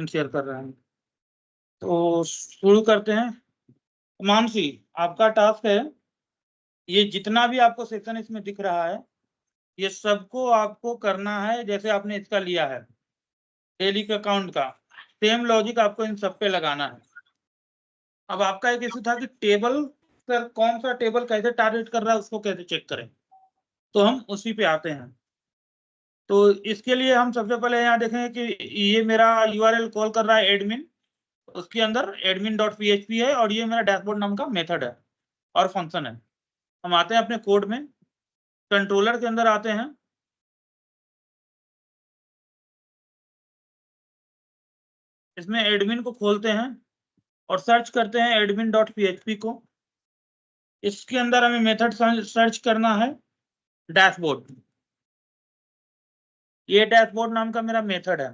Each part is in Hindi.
स्क्रीन शेयर कर रहे हैं। तो शुरू करते हैं। मानसी, आपका टास्क है, ये जितना भी आपको सेक्शन इसमें दिख रहा है ये सबको आपको करना है जैसे आपने इसका लिया है डेली के अकाउंट का, सेम लॉजिक आपको इन सब पे लगाना है। अब आपका एक इशू था कि टेबल सर कौन सा टेबल कैसे टारगेट कर रहा है उसको कैसे चेक करें, तो हम उसी पे आते हैं। तो इसके लिए हम सबसे पहले यहाँ देखेंगे कि ये मेरा URL कॉल कर रहा है एडमिन, उसके अंदर admin.php है और ये मेरा डैशबोर्ड नाम का मेथड है और फंक्शन है। हम आते हैं अपने कोड में, कंट्रोलर के अंदर आते हैं, इसमें एडमिन को खोलते हैं और सर्च करते हैं admin.php को। इसके अंदर हमें मेथड सर्च करना है डैशबोर्ड, ये डैशबोर्ड नाम का मेरा मेथड है,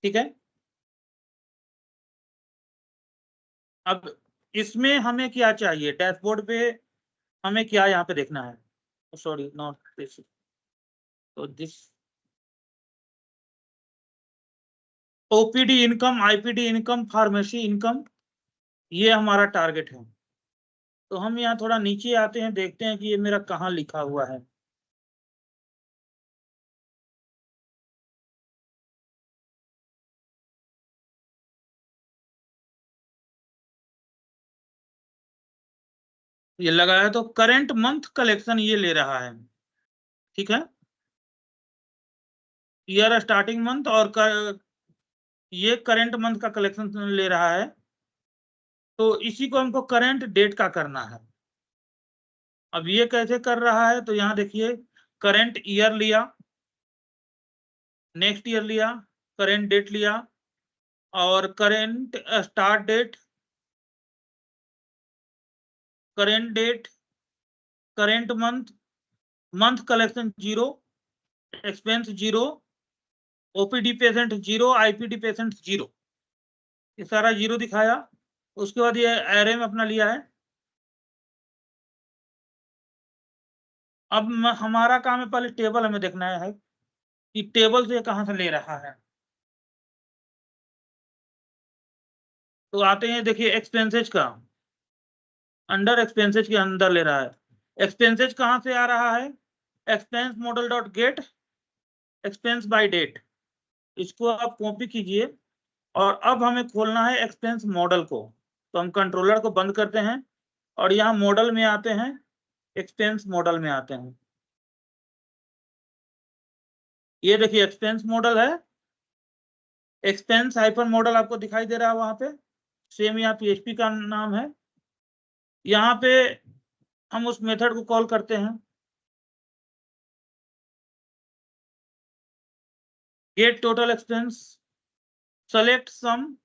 ठीक है। अब इसमें हमें क्या चाहिए, डैशबोर्ड पे हमें क्या यहाँ पे देखना है, सॉरी नॉट दिस, तो this OPD income, IPD income, pharmacy income, ये हमारा टारगेट है। तो हम यहाँ थोड़ा नीचे आते हैं, देखते हैं कि ये मेरा कहाँ लिखा हुआ है। ये लगा है तो करंट मंथ कलेक्शन ये ले रहा है, ठीक है, ईयर स्टार्टिंग मंथ और ये करंट मंथ का कलेक्शन ले रहा है। तो इसी को हमको करंट डेट का करना है। अब ये कैसे कर रहा है, तो यहाँ देखिए करंट ईयर लिया, नेक्स्ट ईयर लिया, करंट डेट लिया और current start date, current date, current month, month collection 0, expense 0, OPD patient 0, IPD patient 0, ये सारा 0 दिखाया। उसके बाद ये एरे में अपना लिया है। अब हमारा काम है, पहले टेबल हमें देखना है कि टेबल से कहाँ से ले रहा है। तो आते हैं, देखिए एक्सपेंसेज का, अंडर एक्सपेंसेज के अंदर ले रहा है। एक्सपेंसेज कहाँ से आ रहा है, expense model dot get expense by date, इसको आप कॉपी कीजिए और अब हमें खोलना है एक्सपेंस मॉडल को। तो हम कंट्रोलर को बंद करते हैं और यहाँ मॉडल में आते हैं, एक्सपेंस मॉडल में आते हैं। ये देखिए एक्सपेंस मॉडल है, एक्सपेंस हाइपर मॉडल आपको दिखाई दे रहा है वहां पे, सेम यहाँ PHP का नाम है। यहाँ पे हम उस मेथड को कॉल करते हैं, get total expense, select sum,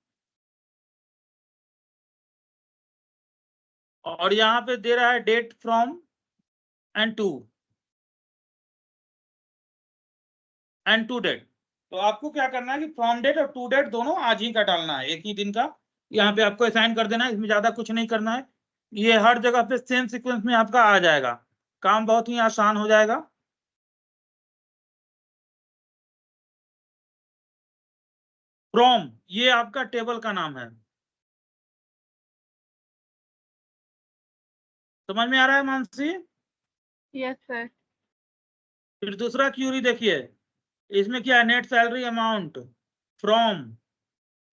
और यहाँ पे दे रहा है date from and to date. तो आपको क्या करना है कि फ्रॉम डेट और टू डेट दोनों आज ही का डालना है, एक ही दिन का यहाँ पे आपको असाइन कर देना है, इसमें ज्यादा कुछ नहीं करना है। ये हर जगह पे सेम सीक्वेंस में आपका आ जाएगा, काम बहुत ही आसान हो जाएगा। फ्रॉम ये आपका टेबल का नाम है, समझ में आ रहा है मानसी? Yes sir. फिर दूसरा क्यूरी देखिए, इसमें क्या है, net salary amount from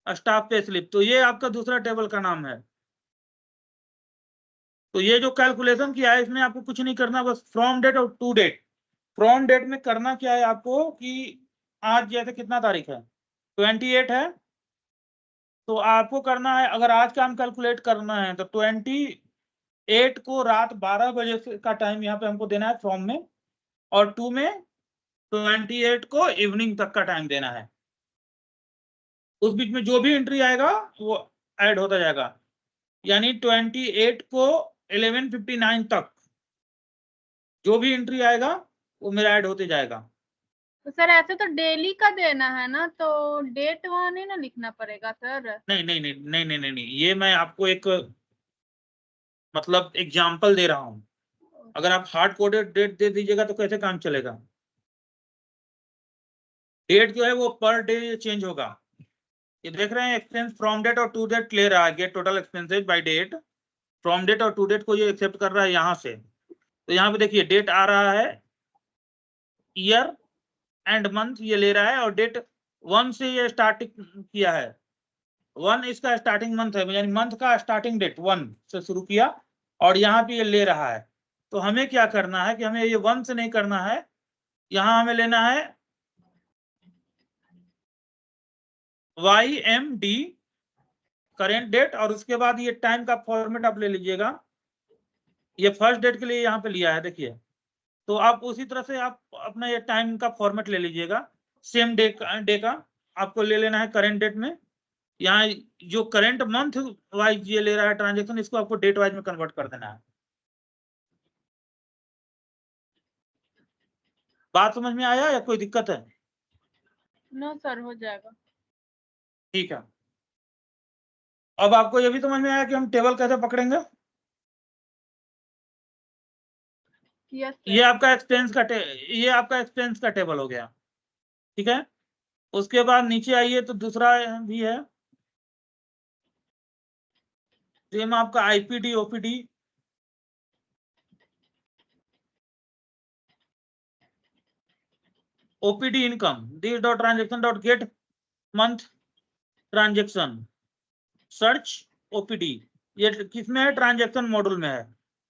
staff pay slip, तो ये आपका दूसरा टेबल का नाम है। तो ये जो कैलकुलेशन किया है इसमें आपको कुछ नहीं करना, बस फ्रॉम डेट और टू डेट। फ्रॉम डेट में करना क्या है आपको कि आज जैसे कितना तारीख है, 28 है, तो आपको करना है, अगर आज का हम कैलकुलेट करना है तो 28 को रात 12 बजे का टाइम यहाँ पे हमको देना है फ्रॉम में, और टू में 28 को इवनिंग तक का टाइम देना है। उस बीच में जो भी एंट्री आएगा वो ऐड होता जाएगा, यानी 28 को 11:59 तक जो भी एंट्री आएगा वो मेरा ऐड होते जाएगा। तो सर ऐसे तो डेली का देना है ना, तो डेट वहां नहीं ना लिखना पड़ेगा सर? नहीं नहीं नहीं नहीं नहीं नहीं, नहीं। ये मैं आपको एक मतलब एग्जाम्पल दे रहा हूँ, अगर आप हार्ड कोडेड डेट दे दीजिएगा तो कैसे काम चलेगा। डेट जो है वो पर डे चेंज होगा। ये देख रहे हैं एक्सपेंस फ्रॉम डेट और टू डेट ले रहा है, get total expenses by date. From date और टू डेट को ये एक्सेप्ट कर रहा है यहाँ से। तो यहाँ पे देखिए डेट आ रहा है, ईयर एंड मंथ ये ले रहा है, और डेट 1 से ये स्टार्ट किया है। 1 इसका स्टार्टिंग मंथ है, यानी मंथ का स्टार्टिंग डेट 1 से शुरू किया, और यहाँ पे ये ले रहा है। तो हमें क्या करना है कि हमें ये 1 से नहीं करना है, यहाँ हमें लेना है YMD करेंट डेट, और उसके बाद ये टाइम का फॉर्मेट आप ले लीजिएगा। ये फर्स्ट डेट के लिए यहाँ पे लिया है देखिए, तो आप उसी तरह से आप अपना ये टाइम का फॉर्मेट ले लीजिएगा। सेम डे का आपको ले लेना है करेंट डेट में। यहाँ जो करेंट मंथ वाइज ये ले रहा है ट्रांजेक्शन, इसको आपको डेट वाइज में कन्वर्ट कर देना है। बात समझ में आया या कोई दिक्कत है? नो सर, हो जाएगा। ठीक है, अब आपको ये भी समझ में आया कि हम टेबल कैसे पकड़ेंगे। यस ये सर। आपका एक्सपेंस का ये आपका एक्सपेंस का टेबल हो गया, ठीक है। उसके बाद नीचे आइए तो दूसरा भी है, सेम आपका IPD OPD। OPD income, this dot transaction dot gate month transaction search OPD, ये किसमें है? ट्रांजेक्शन मॉड्यूल में है।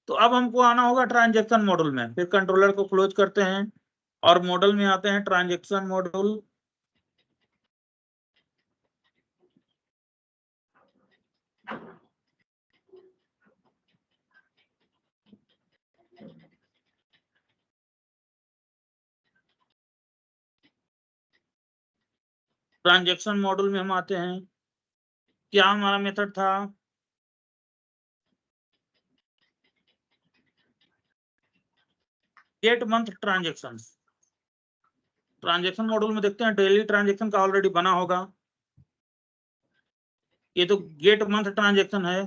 तो अब हमको आना होगा ट्रांजेक्शन मॉड्यूल में, फिर कंट्रोलर को क्लोज करते हैं और मॉडल में आते हैं, ट्रांजेक्शन मॉड्यूल। ट्रांजेक्शन मॉड्यूल में हम आते हैं, क्या हमारा मेथड था? Get month transaction. Transaction module में देखते हैं डेली ट्रांजेक्शन का ऑलरेडी बना होगा, ये तो गेट मंथ ट्रांजेक्शन है।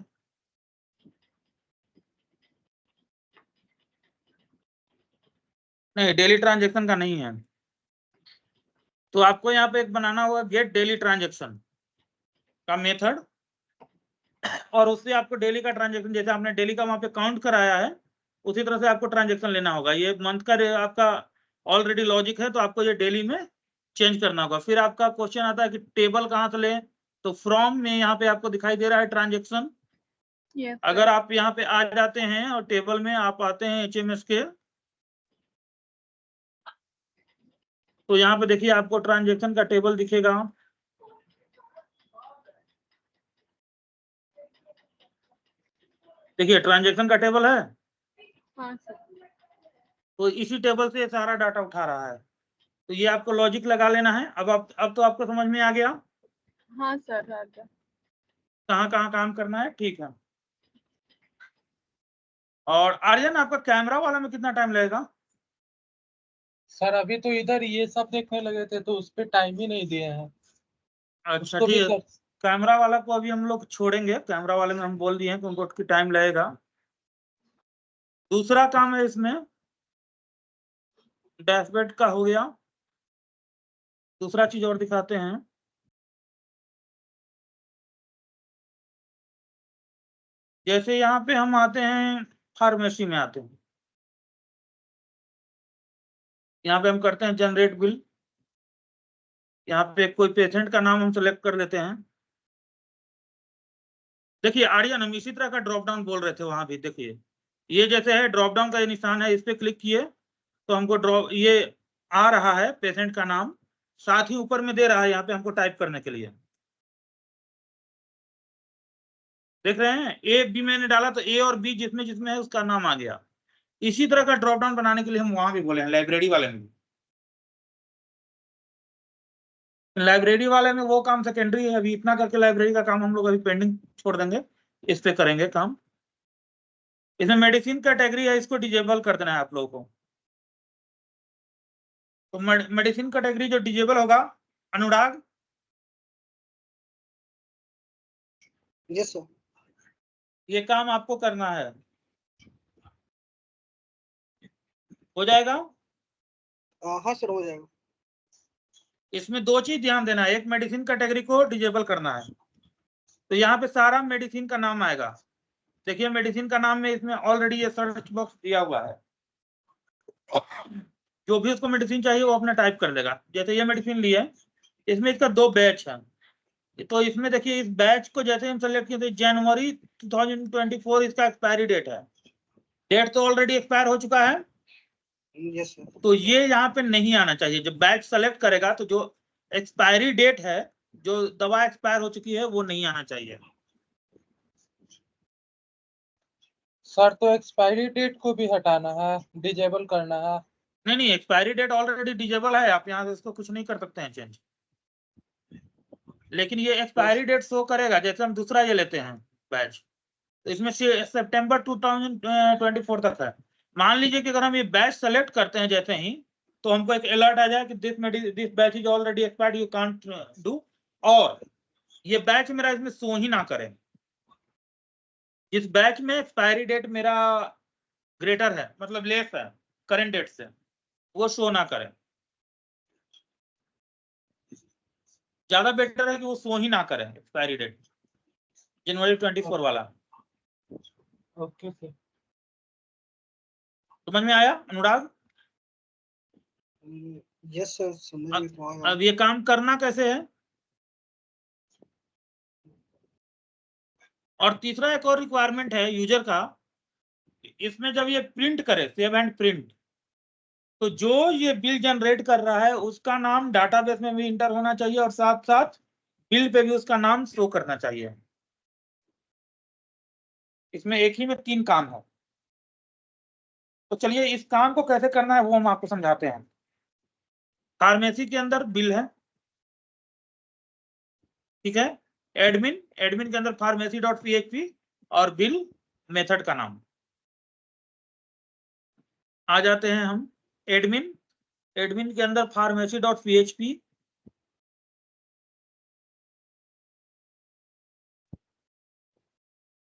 नहीं, डेली ट्रांजेक्शन का नहीं है, तो आपको यहाँ पे एक बनाना होगा गेट डेली ट्रांजेक्शन का मेथड, और उससे आपको डेली का ट्रांजेक्शन, जैसे आपने डेली का वहां पे काउंट कराया है, उसी तरह से आपको ट्रांजेक्शन लेना होगा। ये मंथ का आपका ऑलरेडी लॉजिक है, तो आपको ये डेली में चेंज करना होगा। फिर आपका क्वेश्चन आता है कि टेबल कहाँ से लें, तो फ्रॉम में यहाँ पे आपको दिखाई दे रहा है ट्रांजेक्शन। यस अगर सर। आप यहाँ पे आ जाते हैं और टेबल में आप आते हैं HMS के, तो यहाँ पे देखिए आपको ट्रांजेक्शन का टेबल दिखेगा। देखिए ट्रांजेक्शन का टेबल है, हाँ सर। तो इसी टेबल से सारा डाटा उठा रहा है। तो ये आपको लॉजिक लगा लेना है। अब तो आपको समझ में आ गया हाँ सर, आ गया। कहाँ कहाँ काम करना है, ठीक है। और आर्यन, आपका कैमरा वाला में कितना टाइम लगेगा? सर अभी तो इधर ये सब देखने लगे थे तो उस पे टाइम ही नहीं दिए हैं। अच्छा उसको भी ठीक है, कर कैमरा वाला को अभी हम लोग छोड़ेंगे। कैमरा वाले में हम बोल दिए हैं कि उनको टाइम लगेगा। दूसरा काम है इसमें, डैशबोर्ड का हो गया। दूसरा चीज और दिखाते हैं, जैसे यहाँ पे हम आते हैं फार्मेसी में आते हैं, यहाँ पे हम करते हैं जनरेट बिल। यहाँ पे कोई पेशेंट का नाम हम सेलेक्ट कर लेते हैं। देखिए आर्यन, हम इसी तरह का ड्रॉप डाउन बोल रहे थे वहां भी, देखिए ये जैसे है ड्रॉप डाउन का ये निशान है, इस पे क्लिक किए तो हमको ड्रॉप ये आ रहा है पेशेंट का नाम, साथ ही ऊपर में दे रहा है यहाँ पे हमको टाइप करने के लिए। देख रहे हैं A B मैंने डाला तो A और B जिसमें जिसमें है उसका नाम आ गया। इसी तरह का ड्रॉप डाउन बनाने के लिए हम वहां भी बोले हैं, लाइब्रेरी वाले में भी। लाइब्रेरी वाले में वो काम सेकेंडरी है, अभी इतना करके लाइब्रेरी का काम हम लोग अभी पेंडिंग छोड़ देंगे, इस पे करेंगे काम। इसमें मेडिसिन कैटेगरी है, इसको डिजेबल कर देना है आप लोगों को। तो मेडिसिन कैटेगरी जो डिजेबल होगा, अनुराग, यस सर। ये काम आपको करना है, हो जाएगा। हाँ सर, हो जाएगा। इसमें दो चीज ध्यान देना है, एक मेडिसिन कैटेगरी को डिजेबल करना है। तो यहाँ पे सारा मेडिसिन का नाम आएगा। देखिए मेडिसिन का नाम में इसमें ऑलरेडी ये सर्च बॉक्स दिया हुआ है, जो भी उसको मेडिसिन चाहिए वो अपना टाइप कर देगा। जैसे ये मेडिसिन ली है, इसमें इसका 2 बैच है, तो इसमें देखिए इस बैच को जैसे हम सेलेक्ट किए तो जनवरी 2024 इसका एक्सपायरी डेट है। डेट तो ऑलरेडी एक्सपायर हो चुका है, यस सर। तो ये यहाँ पे नहीं आना चाहिए। जब बैच सेलेक्ट करेगा तो जो एक्सपायरी डेट है, जो दवा एक्सपायर हो चुकी है, वो नहीं आना चाहिए। सर तो एक्सपायरी डेट को भी हटाना है, डिजेबल करना है। नहीं, एक्सपायरी डेट ऑलरेडी डिजेबल है, आप यहाँ से इसको कुछ नहीं कर सकते हैं चेंज, लेकिन ये एक्सपायरी डेट शो करेगा। जैसे हम दूसरा ये लेते हैं बैच, तो इसमें सितंबर 2024 तक है। मान लीजिए कि अगर हम ये बैच सेलेक्ट करते हैं जैसे ही, तो हमको एक अलर्ट आ जाए कि this batch is already expired, you can't do, और ये बैच मेरा इसमें शो ही ना करे। इस बैच में एक्सपायरी डेट मेरा ग्रेटर है, मतलब लेस है करंट डेट से, वो शो ना करे। ज्यादा बेटर है कि वो शो ही ना करे एक्सपायरी डेट, जनवरी 24 वाला। Okay sir. समझ में आया अनुराग? यस सर, समझ में तो आया। अब ये काम करना कैसे है? और तीसरा एक और रिक्वायरमेंट है यूजर का, इसमें जब ये प्रिंट करे, सेव एंड प्रिंट, तो जो ये बिल जनरेट कर रहा है उसका नाम डाटाबेस में भी इंटर होना चाहिए, और साथ साथ बिल पे भी उसका नाम शो करना चाहिए। इसमें एक ही में 3 काम है। तो चलिए इस काम को कैसे करना है वो हम आपको समझाते हैं। फार्मेसी के अंदर बिल है, ठीक है, एडमिन के अंदर pharmacy.php और बिल मेथड का नाम। आ जाते हैं हम एडमिन के अंदर pharmacy.php,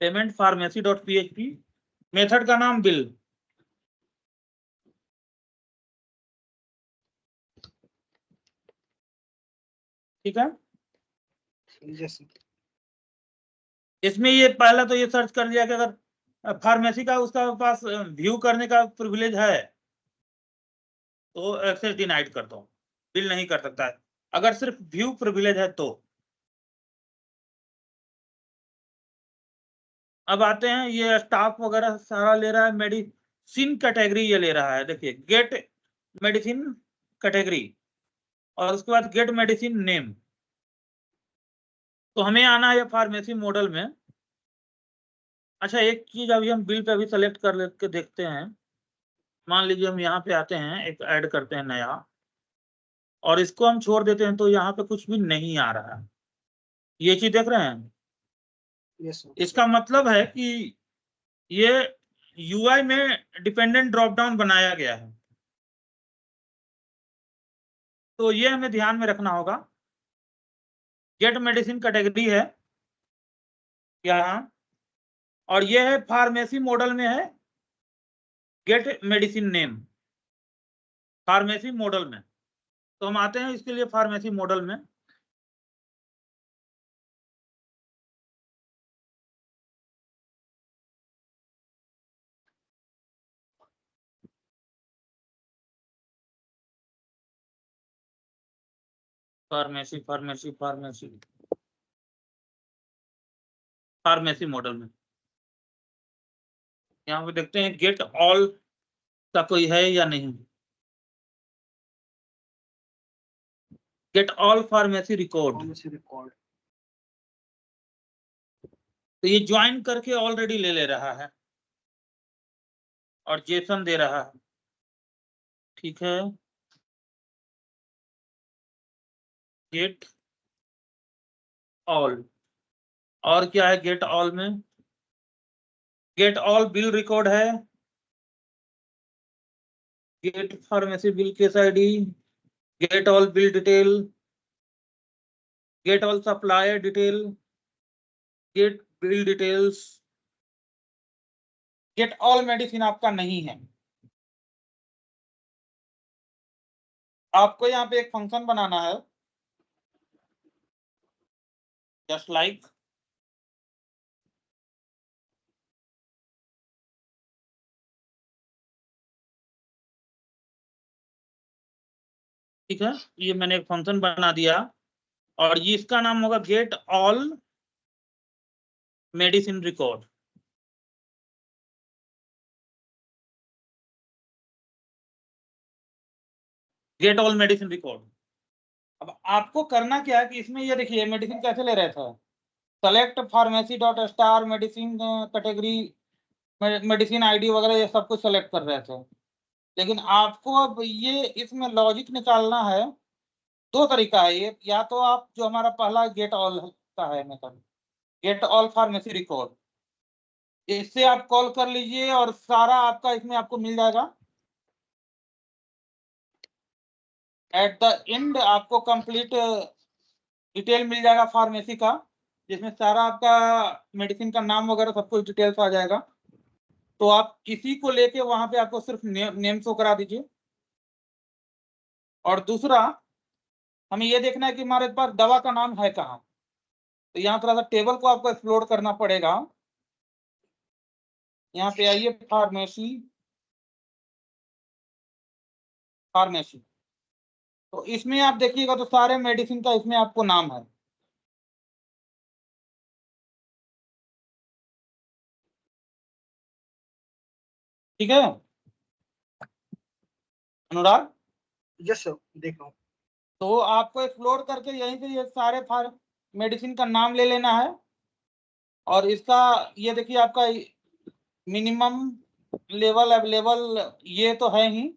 पेमेंट pharmacy.php, मेथड का नाम बिल, ठीक है। Yes sir. इसमें ये पहला तो ये सर्च कर लिया कि अगर फार्मेसी का उसका पास व्यू करने का प्रिविलेज है तो एक्सेस डिनाइड कर दो, बिल नहीं कर सकता है। अगर सिर्फ व्यू प्रिविलेज है तो। अब आते हैं, ये स्टाफ वगैरह सारा ले रहा है, मेडिसिन कैटेगरी ये ले रहा है। देखिए गेट मेडिसिन कैटेगरी और उसके बाद गेट मेडिसिन नेम। तो हमें आना है फार्मेसी मॉडल में। अच्छा एक चीज अभी हम बिल पे अभी सेलेक्ट कर लेके देखते हैं। मान लीजिए हम यहाँ पे आते हैं, एक ऐड करते हैं नया, और इसको हम छोड़ देते हैं, तो यहाँ पे कुछ भी नहीं आ रहा है। ये चीज देख रहे हैं? Yes sir. इसका मतलब है कि ये यूआई में डिपेंडेंट ड्रॉप डाउन बनाया गया है, तो ये हमें ध्यान में रखना होगा। गेट मेडिसिन कैटेगरी है यहाँ, और ये है फार्मेसी मॉडल में है get medicine name, pharmacy model में। तो हम आते हैं इसके लिए फार्मेसी मॉडल में। Pharmacy pharmacy pharmacy pharmacy model में यहाँ पे देखते हैं गेट ऑल का कोई है या नहीं। Get all pharmacy record, pharmacy record. तो ये ज्वाइन करके ऑलरेडी ले रहा है और जेसन दे रहा है, ठीक है। गेट ऑल, और क्या है गेट ऑल में? गेट ऑल बिल रिकॉर्ड है, get pharmacy bill case ID, get all bill detail, get all supplier detail, get bill details. Get all medicine आपका नहीं है। आपको यहाँ पे एक फंक्शन बनाना है just like ठीक है, ये मैंने एक फंक्शन बना दिया और ये इसका नाम होगा gate all medicine record. Gate all medicine record. अब आपको करना क्या है कि इसमें ये देखिए मेडिसिन कैसे ले रहे थे, select pharmacy dot star medicine category medicine ID वगैरह ये सब कुछ सेलेक्ट कर रहे थे। लेकिन आपको अब ये इसमें लॉजिक निकालना है। दो तरीका है ये, या तो आप जो हमारा पहला गेट ऑल का है method, get all pharmacy record, इससे आप कॉल कर लीजिए और सारा आपका इसमें आपको मिल जाएगा। एट द एंड आपको कंप्लीट डिटेल मिल जाएगा फार्मेसी का, जिसमें सारा आपका मेडिसिन का नाम वगैरह सब कुछ डिटेल्स आ जाएगा। तो आप किसी को लेके वहां पे आपको सिर्फ नेम शो करा दीजिए। और दूसरा हमें ये देखना है कि हमारे पास दवा का नाम है कहाँ। तो यहाँ थोड़ा सा टेबल को आपको एक्सप्लोर करना पड़ेगा। यहाँ पे आइए फार्मेसी, फार्मेसी, तो इसमें आप देखिएगा तो सारे मेडिसिन का इसमें आपको नाम है। ठीक है अनुराग, यस सर, देख रहा हूँ। तो आपको एक्सप्लोर करके यहीं से ये सारे मेडिसिन का नाम ले लेना है। और इसका ये देखिए आपका मिनिमम लेवल अवेलेबल ये तो है ही,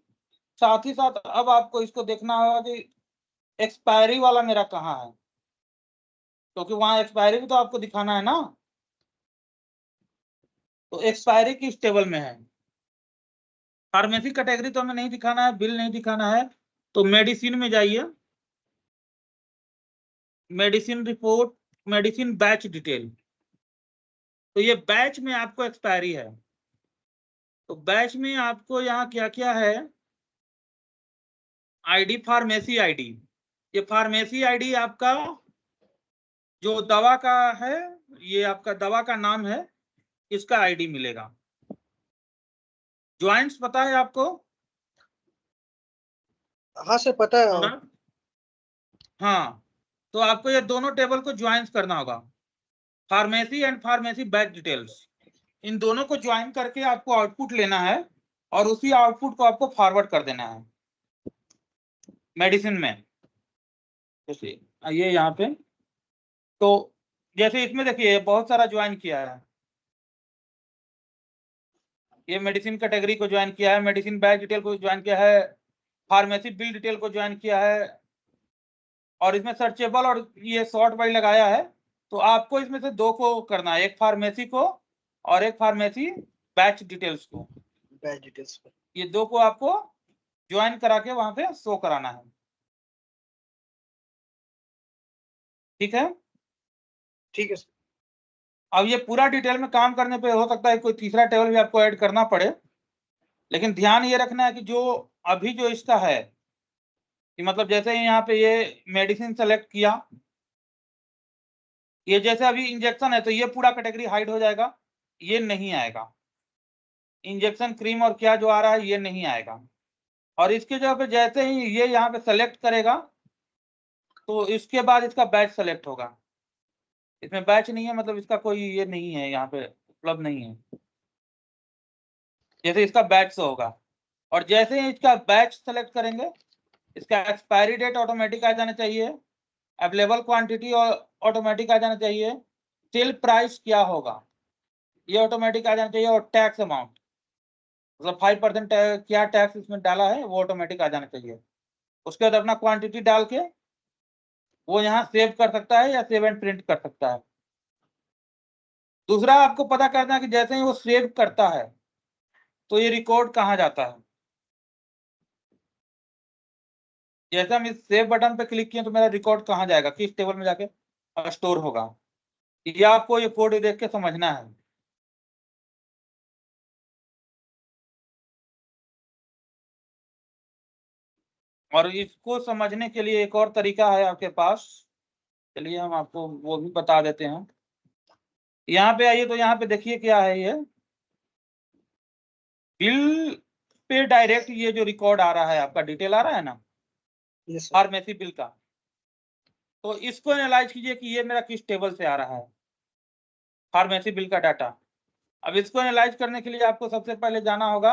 साथ ही साथ अब आपको इसको देखना होगा कि एक्सपायरी वाला मेरा कहाँ है, क्योंकि वहां एक्सपायरी भी तो आपको दिखाना है ना। तो एक्सपायरी किस टेबल में है, फार्मेसी कैटेगरी तो हमें नहीं दिखाना है, बिल नहीं दिखाना है। तो मेडिसिन में जाइए, medicine report, medicine batch detail. तो ये बैच में आपको एक्सपायरी है। तो बैच में आपको यहाँ क्या क्या है, आईडी फार्मेसी आईडी, ये फार्मेसी आईडी आपका जो दवा का है, ये आपका दवा का नाम है, इसका आईडी मिलेगा। ज्वाइंट्स पता है आपको? हाँ सर, पता है। हाँ, तो आपको ये दोनों टेबल को ज्वाइंट करना होगा, pharmacy and pharmacy batch details. इन दोनों को ज्वाइन करके आपको आउटपुट लेना है और उसी आउटपुट को आपको फॉरवर्ड कर देना है मेडिसिन में। जैसे आइए यहाँ पे, तो जैसे इसमें देखिए बहुत सारा ज्वाइन किया है, ये मेडिसिन कैटेगरी को ज्वाइन किया है, मेडिसिन बैच डिटेल को ज्वाइन किया है, फार्मेसी बिल डिटेल को ज्वाइन किया है, और इसमें सर्चेबल और ये शॉर्ट बाई लगाया है। तो आपको इसमें से दो को करना है, एक फार्मेसी को और एक फार्मेसी बैच डिटेल्स को। बैच डिटेल्स पर ये दो को आपको ज्वाइन करा के वहां पे शो कराना है। ठीक है, ठीक है सर। अब ये पूरा डिटेल में काम करने पे हो सकता है कोई तीसरा टेबल भी आपको ऐड करना पड़े, लेकिन ध्यान ये रखना है कि जो अभी जो इसका है कि मतलब जैसे यहाँ पे ये मेडिसिन सेलेक्ट किया, ये जैसे अभी इंजेक्शन है तो ये पूरा कैटेगरी हाइड हो जाएगा, ये नहीं आएगा। इंजेक्शन क्रीम और क्या जो आ रहा है ये नहीं आएगा। और इसके जगह पे जैसे ही ये यहाँ पे सेलेक्ट करेगा तो इसके बाद इसका बैच सेलेक्ट होगा। इसमें बैच नहीं है मतलब इसका कोई ये नहीं है, यहाँ पे उपलब्ध नहीं है। जैसे इसका बैच से होगा और जैसे ही इसका बैच सेलेक्ट करेंगे इसका एक्सपायरी डेट ऑटोमेटिक आ जाना चाहिए, अवेलेबल क्वांटिटी ऑटोमेटिक आ जाना चाहिए, सेल प्राइस क्या होगा ये ऑटोमेटिक आ जाना चाहिए, और टैक्स अमाउंट मतलब 5% क्या टैक्स इसमें डाला है वो ऑटोमेटिक आ जाना चाहिए। उसके बाद अपना क्वांटिटी डाल के वो यहाँ सेव कर सकता है या सेव एंड प्रिंट कर सकता है। दूसरा आपको पता करना है कि जैसे ही वो सेव करता है तो ये रिकॉर्ड कहाँ जाता है। जैसे हम इस सेव बटन पे क्लिक किए तो मेरा रिकॉर्ड कहाँ जाएगा, किस टेबल में जाके स्टोर होगा, ये आपको ये कोड देख के समझना है। और इसको समझने के लिए एक और तरीका है आपके पास, चलिए हम आपको वो भी बता देते हैं। यहाँ पे आइए तो यहाँ पे देखिए क्या है ये बिल पे डायरेक्ट ये जो रिकॉर्ड आ रहा है आपका डिटेल आ रहा है ना यस सर। फार्मेसी बिल का, तो इसको एनालाइज कीजिए कि ये मेरा किस टेबल से आ रहा है फार्मेसी बिल का डाटा। अब इसको एनालाइज करने के लिए आपको सबसे पहले जाना होगा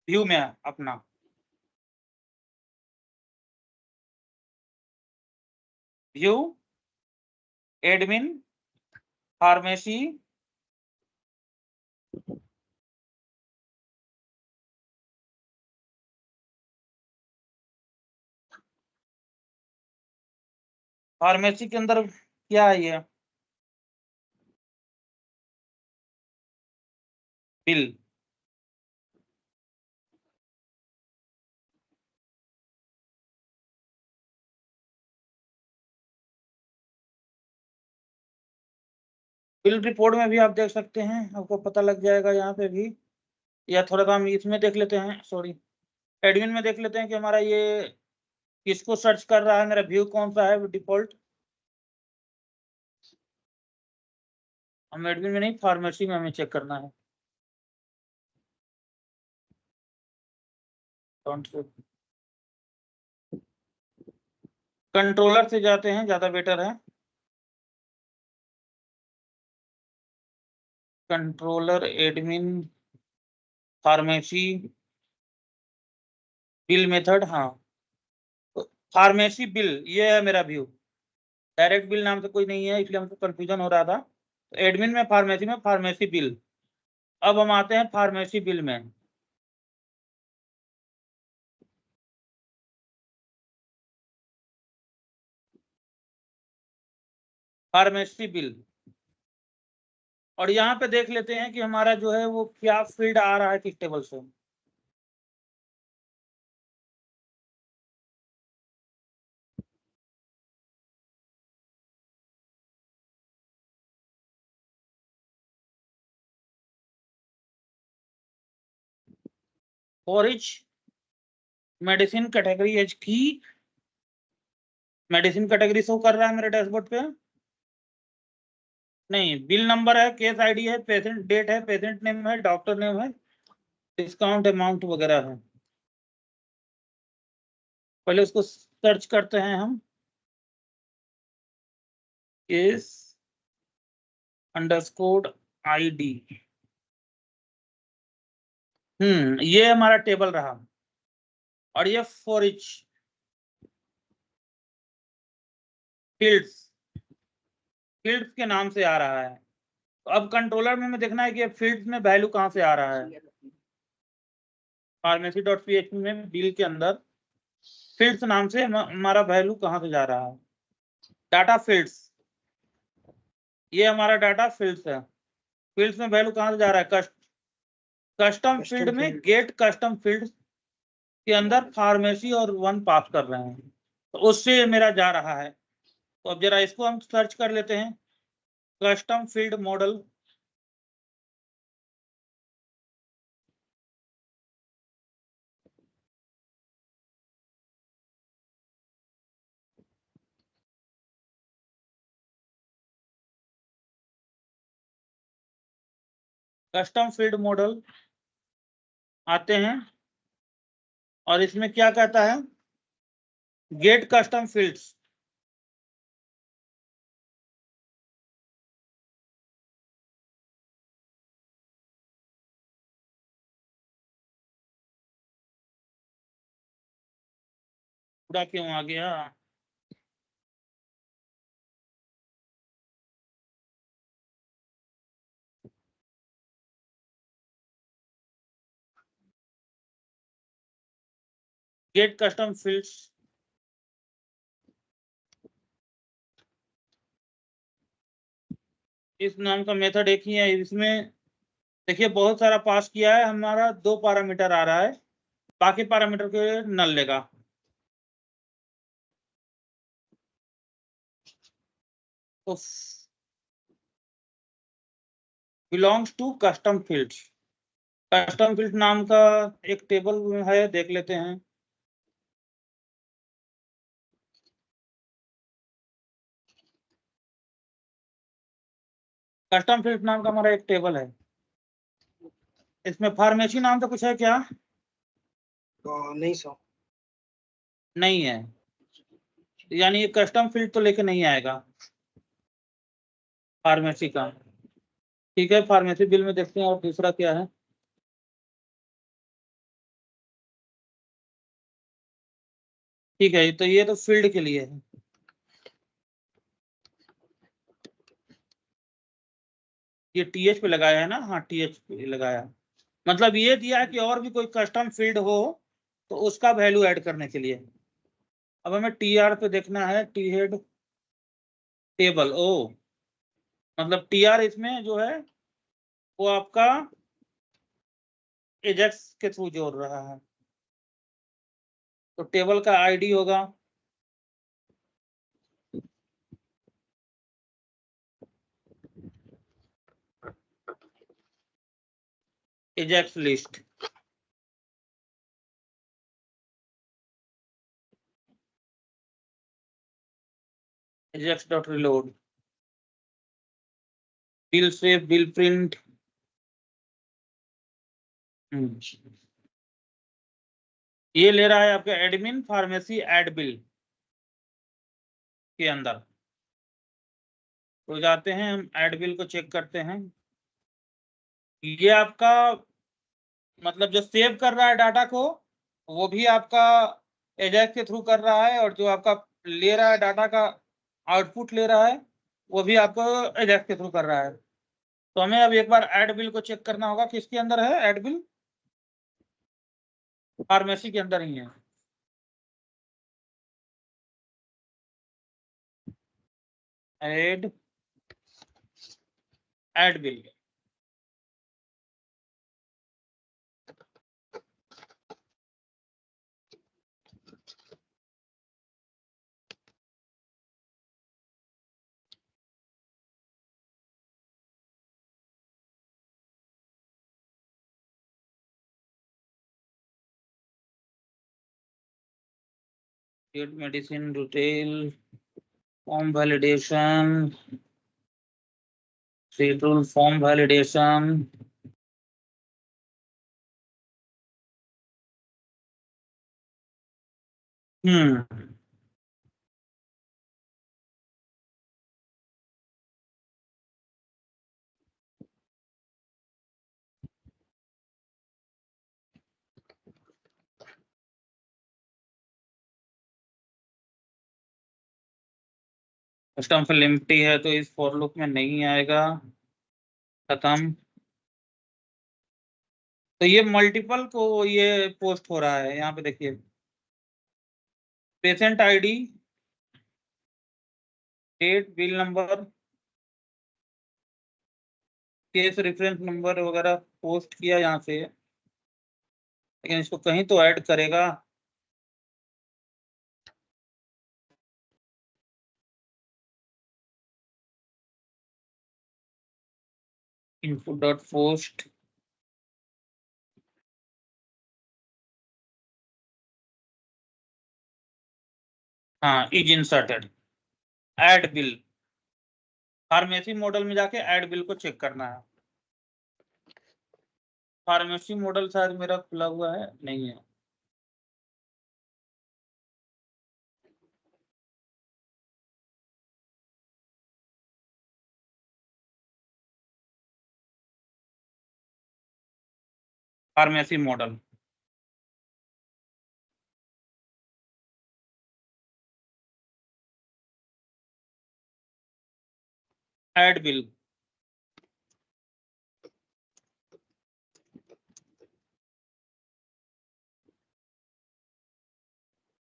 व्यू में अपना, व्यू एडमिन फार्मेसी फार्मेसी के अंदर क्या है ये बिल, बिल रिपोर्ट में भी आप देख सकते हैं, आपको पता लग जाएगा यहाँ पे भी, या थोड़ा सा हम इसमें देख लेते हैं, सॉरी एडमिन में देख लेते हैं कि हमारा ये किसको सर्च कर रहा है, मेरा व्यू कौन सा है डिफॉल्ट। हम एडमिन में नहीं फार्मेसी में हमें चेक करना है। कंट्रोलर से जाते हैं, ज्यादा बेटर है। Controller admin pharmacy bill method, हाँ फार्मेसी बिल ये है मेरा व्यू, डायरेक्ट बिल नाम से कोई नहीं है इसलिए हमको कंफ्यूजन हो रहा था। तो एडमिन में फार्मेसी बिल। अब हम आते हैं फार्मेसी बिल में, फार्मेसी बिल, और यहाँ पे देख लेते हैं कि हमारा जो है वो क्या फील्ड आ रहा है किस टेबल से। For each medicine category H की मेडिसिन कैटेगरी शो कर रहा है मेरे डैशबोर्ड पे, नहीं बिल नंबर है, केस आईडी है, पेशेंट डेट है, पेशेंट नेम है, डॉक्टर नेम है, डिस्काउंट अमाउंट वगैरह है। पहले उसको सर्च करते हैं हम, केस अंडरस्कोर आईडी, ये हमारा टेबल रहा, और ये फॉर इच फील्ड्स के नाम से आ रहा है। तो अब कंट्रोलर में हमें देखना है कि फील्ड्स में वैल्यू कहाँ से आ रहा है। फार्मेसी.php में बिल के अंदर फील्ड्स नाम से हमारा वैल्यू कहाँ से जा रहा है, डाटा फील्ड्स, ये हमारा डाटा फील्ड्स है। फील्ड्स में वैल्यू कहाँ से जा रहा है, कस्टम फील्ड में गेट कस्टम फील्ड के अंदर फार्मेसी और 1 पास कर रहे हैं, तो उससे मेरा जा रहा है। तो अब जरा इसको हम सर्च कर लेते हैं, custom field model, custom field model आते हैं, और इसमें क्या कहता है, गेट कस्टम फील्ड्स, पूरा क्यों आ गया, गेट कस्टम फील्ड्स, इस नाम का मेथड एक ही है। इसमें देखिए बहुत सारा पास किया है, हमारा 2 पैरामीटर आ रहा है, बाकी पैरामीटर के नल लेगा। तो belongs to custom fields, custom field नाम का एक टेबल है, देख लेते हैं। कस्टम फील्ड नाम का हमारा एक टेबल है, इसमें फार्मेसी नाम तो कुछ है क्या? नहीं सर। नहीं है, यानी ये कस्टम फील्ड तो लेके नहीं आएगा फार्मेसी का। ठीक है, फार्मेसी बिल में देखते हैं और दूसरा क्या है। ठीक है, तो ये तो फील्ड के लिए है। ये टीएच पे लगाया है ना? हाँ, टीएच पे लगाया, मतलब ये दिया है कि और भी कोई कस्टम फील्ड हो तो उसका वैल्यू ऐड करने के लिए। अब हमें टीआर पे देखना है, टी हेड टेबल। ओ मतलब टीआर इसमें जो है वो आपका एजेक्स के थ्रू जोड़ रहा है, तो टेबल का आईडी होगा Ajax list. Ajax dot reload, bill save, bill print. ये ले रहा है आपका एडमिन फार्मेसी एड बिल के अंदर। तो जाते हैं हम एड बिल को चेक करते हैं। ये आपका मतलब जो सेव कर रहा है डाटा को वो भी आपका एजेक्स के थ्रू कर रहा है, और जो आपका ले रहा है डाटा का आउटपुट ले रहा है वो भी आपको एजेक्स के थ्रू कर रहा है। तो हमें अब एक बार एड बिल को चेक करना होगा, किसके अंदर है एड बिल? फार्मेसी के अंदर ही है। Add bill, medicine detail, form validation, schedule form validation. Custom field empty है तो इस फॉर लूप में नहीं आएगा, खत्म। तो ये मल्टीपल को ये पोस्ट हो रहा है, यहाँ पे देखिए patient ID, date, bill number, case reference number वगैरह पोस्ट किया यहाँ से, लेकिन इसको कहीं तो ऐड करेगा। इनपुट डॉट पोस्ट, हाँ is inserted, add bill. Pharmacy model में जाके ऐड बिल को चेक करना है। फार्मेसी मॉडल शायद मेरा खुला हुआ है, नहीं है। फार्मेसी मॉडल, ऐड बिल,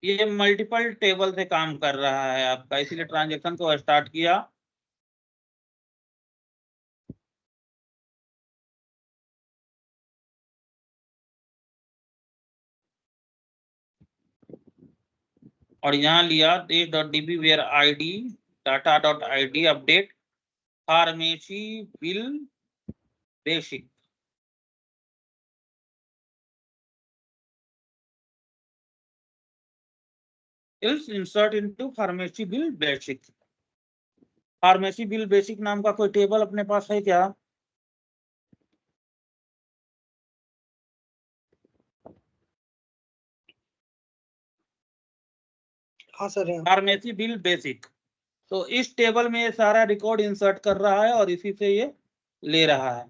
ये मल्टीपल टेबल से काम कर रहा है आपका, इसीलिए ट्रांजेक्शन को स्टार्ट किया। और यहाँ लिया this.db where id data.id update pharmacy bill basic. Else insert into pharmacy bill basic। Pharmacy bill basic नाम का कोई टेबल अपने पास है क्या? हाँ सर है। फार्मेसी बिल बेसिक, तो इस टेबल में ये सारा रिकॉर्ड इंसर्ट कर रहा है और इसी से ये ले रहा है।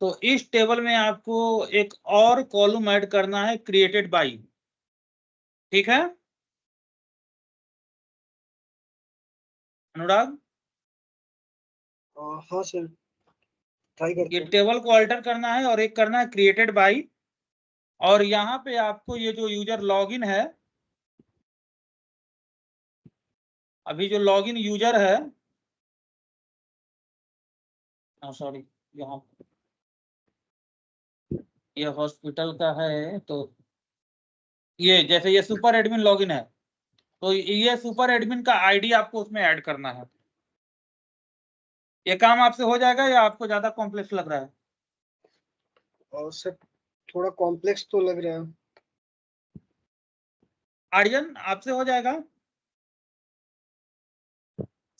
तो इस टेबल में आपको एक और कॉलम ऐड करना है, क्रिएटेड बाय। ठीक है अनुराग? हाँ सर, ट्राई करते ये हैं। टेबल को अल्टर करना है और एक करना है क्रिएटेड बाय। और यहाँ पे आपको ये जो यूजर लॉगिन है, अभी जो लॉगिन यूजर है, सॉरी, यहाँ ये हॉस्पिटल का है, तो ये जैसे ये सुपर एडमिन लॉगिन है, तो ये सुपर एडमिन का आईडी आपको उसमें ऐड करना है। ये काम आपसे हो जाएगा या आपको ज्यादा कॉम्प्लेक्स लग रहा है? और सर थोड़ा कॉम्प्लेक्स तो लग रहा है। आर्यन आपसे हो जाएगा?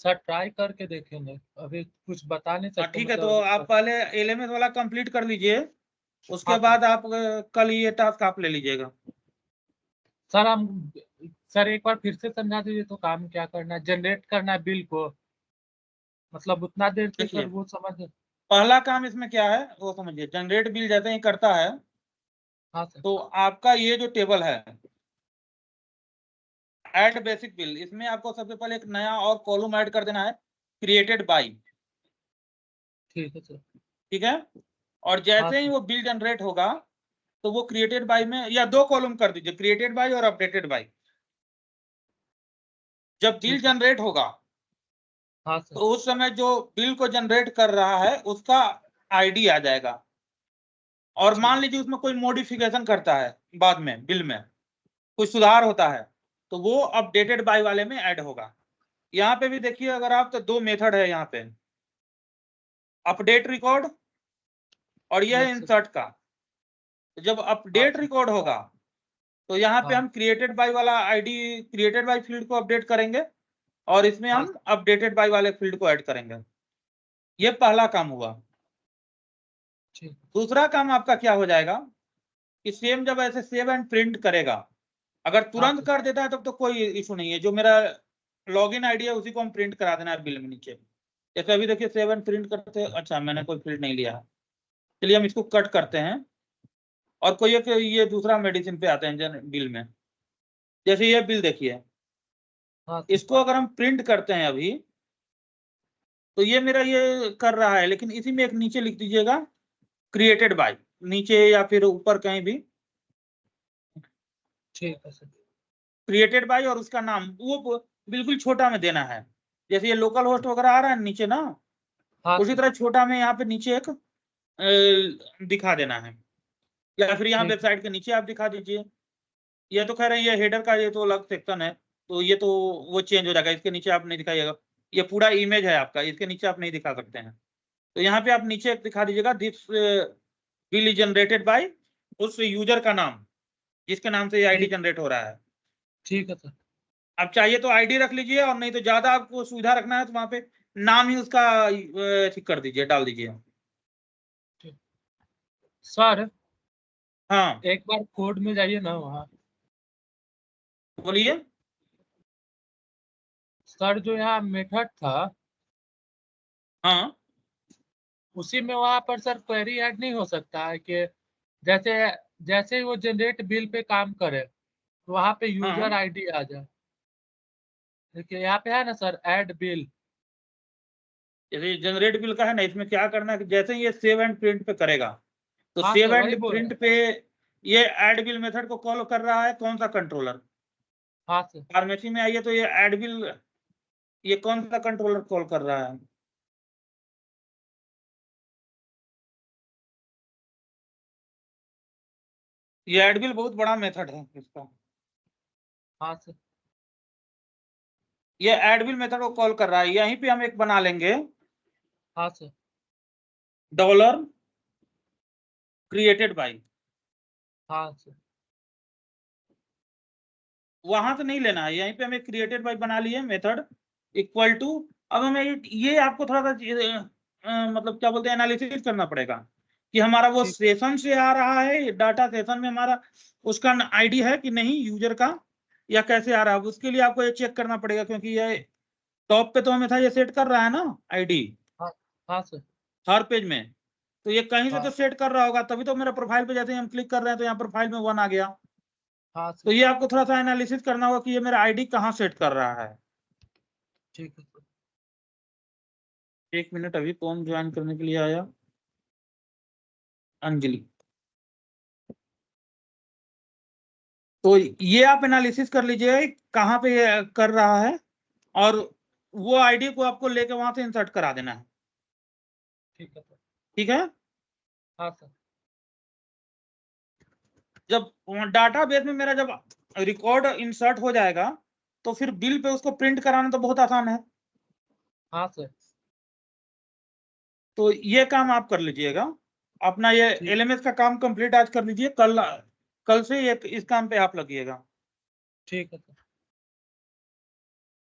सर ट्राई करके देखेंगे, अभी कुछ बता नहीं सकते। ठीक है, मतलब तो अभी आप पहले एलएमएस वाला कंप्लीट कर लीजिए, उसके हाँ बाद आप कल ये टास्क आप ले लीजिएगा। सर सर एक बार फिर से समझा दीजिए तो काम क्या करना है? जनरेट करना है बिल को, मतलब उतना देर से देखिए, सर वो समझ। पहला काम इसमें क्या है वो समझिए। जनरेट बिल जैसे ही करता है, हाँ सर। तो आपका ये जो टेबल है ऐड बेसिक बिल, इसमें आपको सबसे पहले एक नया और कॉलम ऐड कर देना है, क्रिएटेड बाय। ठीक है सर। ठीक है, और हाँ जैसे ही सर। वो बिल जनरेट होगा, तो वो क्रिएटेड बाय में या दो कॉलम कर दीजिए, क्रिएटेड बाय और अपडेटेड बाय। जब बिल ठीक है। जनरेट होगा, हाँ सर। तो उस समय जो बिल को जनरेट कर रहा है उसका आईडी आ जाएगा। और ठीक मान है। लीजिए उसमें कोई मॉडिफिकेशन करता है, बाद में बिल में कुछ सुधार होता है, तो वो अपडेटेड बाय वाले में ऐड होगा। यहाँ पे भी देखिए अगर आप, तो दो मेथड है यहाँ पे, अपडेट रिकॉर्ड और यह है यस सर। इंसर्ट का। तो जब हाँ अपडेट सर। रिकॉर्ड होगा, तो यहाँ पे हाँ हम क्रिएटेड बाय वाला आईडी, क्रिएटेड बाय फील्ड को अपडेट करेंगे और इसमें हाँ हम अपडेटेड बाय वाले फील्ड को ऐड करेंगे। ये पहला काम हुआ। ठीक। दूसरा काम आपका क्या हो जाएगा कि सेम जब ऐसे सेव एंड प्रिंट करेगा, अगर हाँ तुरंत सर। कर देता है तब तो कोई इशू नहीं है। जो मेरा लॉगिन आईडी है उसी को हम प्रिंट करा देना है बिल में नीचे। जैसे अभी देखिए सेव एंड प्रिंट करते हैं, अच्छा मैंने कोई फील्ड नहीं लिया है, चलिए हम इसको कट करते हैं और कोई एक ये दूसरा मेडिसिन पे आते हैं बिल में। जैसे ये बिल देखिए, हाँ सर। इसको अगर हम प्रिंट करते हैं अभी, तो ये मेरा ये कर रहा है, लेकिन इसी में एक नीचे लिख दीजिएगा क्रिएटेड बाय, नीचे या फिर ऊपर कहीं भी ठीक है सर। क्रिएटेड बाय और उसका नाम वो बिल्कुल छोटा में देना है। जैसे ये लोकल होस्ट वगैरह आ रहा है नीचे ना, हाँ उसी सर। तरह छोटा में यहाँ पे नीचे एक दिखा देना है, या फिर यहाँ ठीक। वेबसाइट के नीचे आप दिखा दीजिए। ये तो खैर ये हेडर का ये तो अलग सेक्शन है, तो ये तो वो चेंज हो जाएगा, इसके नीचे आप नहीं दिखाइएगा। ये पूरा इमेज है आपका, इसके नीचे आप नहीं दिखा सकते हैं। तो यहाँ पे आप नीचे एक दिखा दीजिएगा, this bill is generated by उस यूजर का नाम जिसके नाम से ये आईडी ठीक। जनरेट हो रहा है। ठीक है सर। आप चाहिए तो आईडी रख लीजिए, और नहीं तो ज्यादा आपको सुविधा रखना है तो वहां पे नाम ही उसका ठीक कर दीजिए, डाल दीजिए। सर हाँ एक बार कोड में जाइए ना वहाँ। बोलिए। सर जो यहाँ मेथड था, हाँ उसी में वहाँ पर सर क्वेरी ऐड नहीं हो सकता है कि जैसे जैसे ही वो जनरेट बिल पे काम करे वहाँ पे यूजर हाँ, आईडी आ जाए? देखिए यहाँ पे है ना सर, ऐड बिल। जैसे जनरेट बिल का है ना, इसमें क्या करना है कि जैसे ही ये सेव एंड प्रिंट पे करेगा, तो हाँ सेव सर वही एंड बोल रहे प्रिंट हैं। पे ये ऐड बिल मेथड को कॉल कर रहा है कौन सा कंट्रोलर? हाँ सर। फार्मेसी में आइए, तो ये ऐड बिल ये कौन सा कंट्रोलर कॉल कर रहा है? ये ऐड बिल बहुत बड़ा मेथड है इसका। हाँ सर। ये ऐड बिल मेथड को कॉल कर रहा है। यहीं पे हम एक बना लेंगे, हाँ सर। Dollar created by. हाँ सर। वहां से नहीं लेना है, यहीं पे हम एक क्रिएटेड बाय बना लिए मेथड, इक्वल टू अब हमें ये आपको थोड़ा सा मतलब क्या बोलते हैं एनालिसिस करना पड़ेगा कि हमारा वो ठीक। सेशन से आ रहा है डाटा, सेशन में हमारा उसका आईडी है कि नहीं यूजर का, या कैसे आ रहा है। उसके लिए आपको ये चेक करना पड़ेगा, क्योंकि ये टॉप पे तो हमेशा ये सेट कर रहा है ना आईडी हाँ सर। हर पेज में, तो ये कहीं से हाँ तो सेट कर रहा होगा, तभी तो मेरा प्रोफाइल पे जैसे ही हम क्लिक कर रहे हैं तो यहाँ प्रोफाइल में 1 आ गया। हाँ तो सर। ये आपको थोड़ा सा एनालिसिस करना होगा कि ये मेरा आईडी कहाँ सेट कर रहा है। ठीक है सर। 1 मिनट, अभी कौन ज्वाइन करने के लिए आया? अंजलि। तो ये आप एनालिसिस कर लीजिए कहाँ पे ये कर रहा है, और वो आईडी को आपको लेके वहां से इंसर्ट करा देना है। ठीक है सर। ठीक है। हाँ सर। जब डाटाबेस में मेरा जब रिकॉर्ड इंसर्ट हो जाएगा तो फिर बिल पे उसको प्रिंट कराना तो बहुत आसान है। हाँ सर। तो ये काम आप कर लीजिएगा अपना, ये ठीक। एलएमएस का काम कंप्लीट आज कर लीजिए, कल से ये इस काम पे आप लगिएगा। ठीक है सर।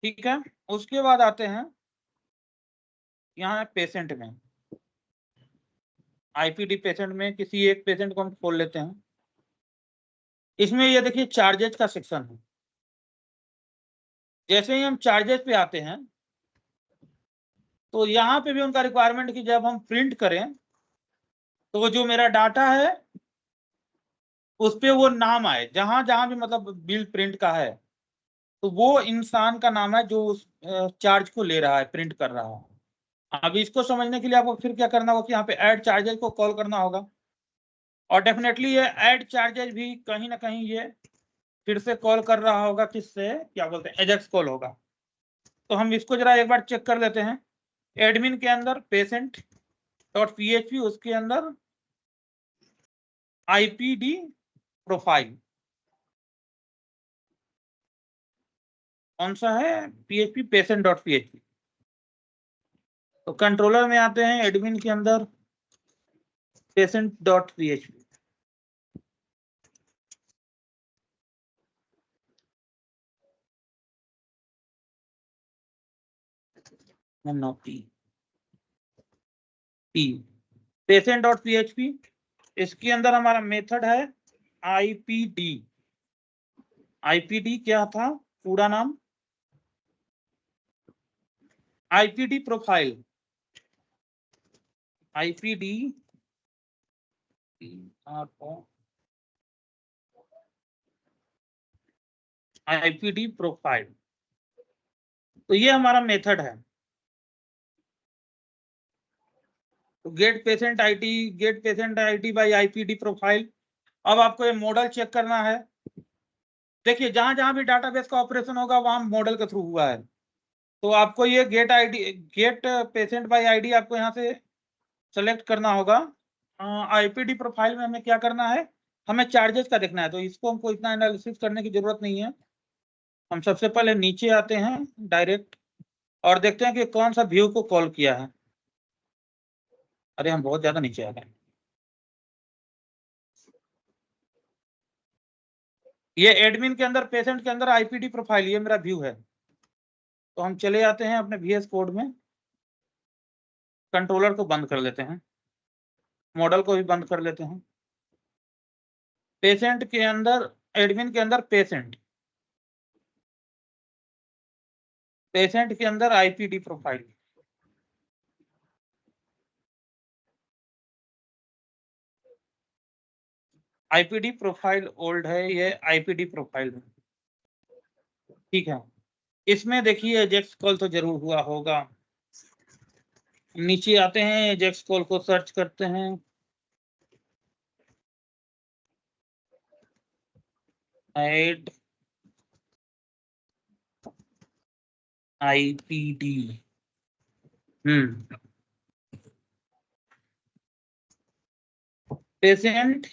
ठीक है। उसके बाद आते हैं यहाँ पेशेंट में, आईपीडी पेशेंट में किसी एक पेशेंट को हम खोल लेते हैं। इसमें ये देखिए चार्जेस का सेक्शन है। जैसे ही हम चार्जेस पे आते हैं तो यहाँ पे भी उनका रिक्वायरमेंट कि जब हम प्रिंट करें तो जो मेरा डाटा है उस पे वो नाम आए, जहां जहां भी मतलब बिल प्रिंट का है तो वो इंसान का नाम है जो उस चार्ज को ले रहा है, प्रिंट कर रहा है। अब इसको समझने के लिए आपको फिर क्या करना होगा कि यहाँ पे ऐड चार्जेस को कॉल करना होगा, और डेफिनेटली ये ऐड चार्जेस भी कहीं ना कहीं ये फिर से कॉल कर रहा होगा, किससे, क्या बोलते हैं, एजेक्स कॉल होगा। तो हम इसको जरा एक बार चेक कर लेते हैं। एडमिन के अंदर पेशेंट डॉट पीएचपी, उसके अंदर आईपीडी प्रोफाइल कौन सा है, पीएचपी पेशेंट डॉट पीएचपी। तो कंट्रोलर में आते हैं एडमिन के अंदर patient dot PHP. Patient dot PHP, इसके अंदर हमारा मेथड है आईपीडी। आईपीडी क्या था पूरा नाम, IPD profile, IPD IPD profile. तो ये हमारा मेथड है। तो get patient ID by IPD profile. अब आपको ये मॉडल चेक करना है। देखिए जहां जहां भी डाटाबेस का ऑपरेशन होगा वहां मॉडल के थ्रू हुआ है, तो आपको ये गेट पेशेंट बाय आईडी आपको यहाँ से सेलेक्ट करना होगा। आईपीडी प्रोफाइल में हमें क्या करना है, हमें चार्जेस का देखना है, तो इसको हमको इतना एनालिसिस करने की जरूरत नहीं है। हम सबसे पहले नीचे आते हैं डायरेक्ट और देखते हैं कि कौन सा व्यू को कॉल किया है। अरे हम बहुत ज्यादा नीचे आ गए। ये एडमिन के अंदर पेशेंट के अंदर आईपीडी प्रोफाइल, ये मेरा व्यू है। तो हम चले आते हैं अपने VS कोड में, कंट्रोलर को बंद कर लेते हैं, मॉडल को भी बंद कर लेते हैं। पेशेंट के अंदर, एडमिन के अंदर पेशेंट के अंदर IPD profile. IPD profile old है, ये आईपीडी प्रोफाइल है। ठीक है। इसमें देखिए एजेक्स कॉल तो जरूर हुआ होगा। नीचे आते हैं, एजेक्स कॉल को सर्च करते हैं। Add IPD, patient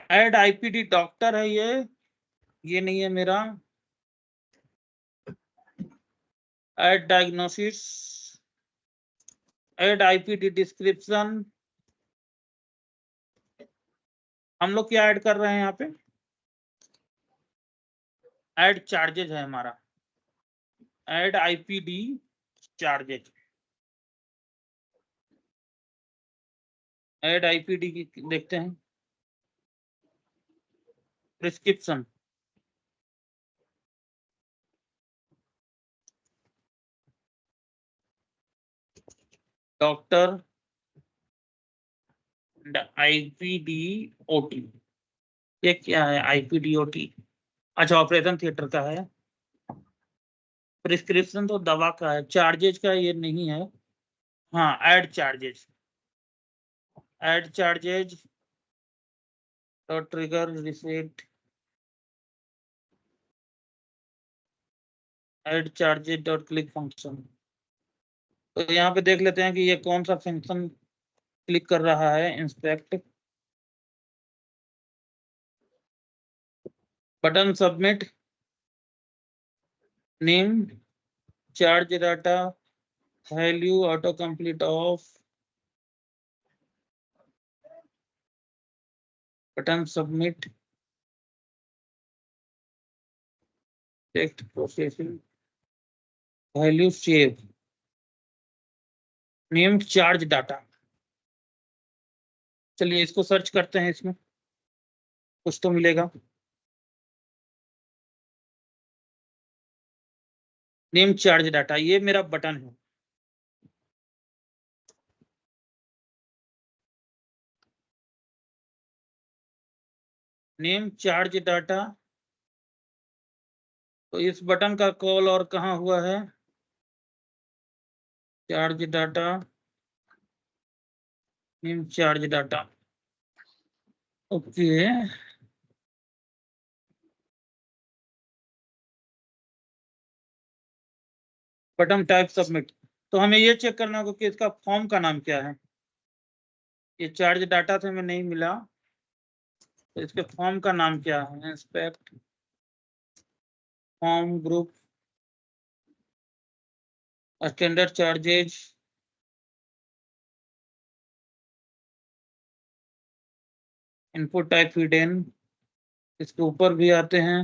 add IPD doctor है ये नहीं है मेरा। Add diagnosis, add IPD description. हम लोग क्या ऐड कर रहे हैं यहाँ पे, ऐड चार्जेज है हमारा। Add IPD charges. Add IPD की देखते हैं। प्रिस्क्रिप्शन, डॉक्टर IPDOT, ये क्या है IPDOT? अच्छा, ऑपरेशन थिएटर का है। प्रिस्क्रिप्शन तो दवा का है, चार्जेज का ये नहीं है। हाँ, add charges, add charges dot trigger receipt, add charges dot click function. तो यहाँ पे देख लेते हैं कि ये कौन सा फंक्शन क्लिक कर रहा है। Inspect, button submit, name, charge data, value, auto complete of, button submit, text processing, value save, name charge data. चलिए इसको सर्च करते हैं, इसमें कुछ तो मिलेगा। नेम चार्ज डाटा, ये मेरा बटन है। नेम चार्ज डाटा, तो इस बटन का कॉल और कहाँ हुआ है? Charge data, name charge data, okay. Button type submit, तो हमें ये चेक करना होगा कि इसका फॉर्म का नाम क्या है। ये चार्ज डाटा से हमें नहीं मिला, तो इसके फॉर्म का नाम क्या है? Inspect form group, standard charges, input type hidden, इसके ऊपर भी आते हैं।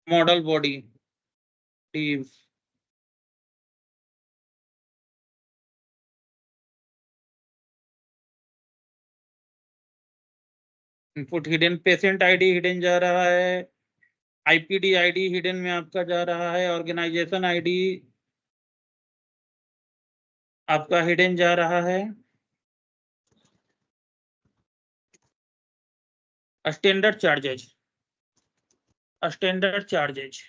मॉडल बॉडी, टीव, input hidden, patient ID hidden जा रहा है, आईपीडी आईडी हिडन में आपका जा रहा है, ऑर्गेनाइजेशन आईडी आपका हिडन जा रहा है, स्टैंडर्ड चार्जेज, स्टैंडर्ड चार्जेज,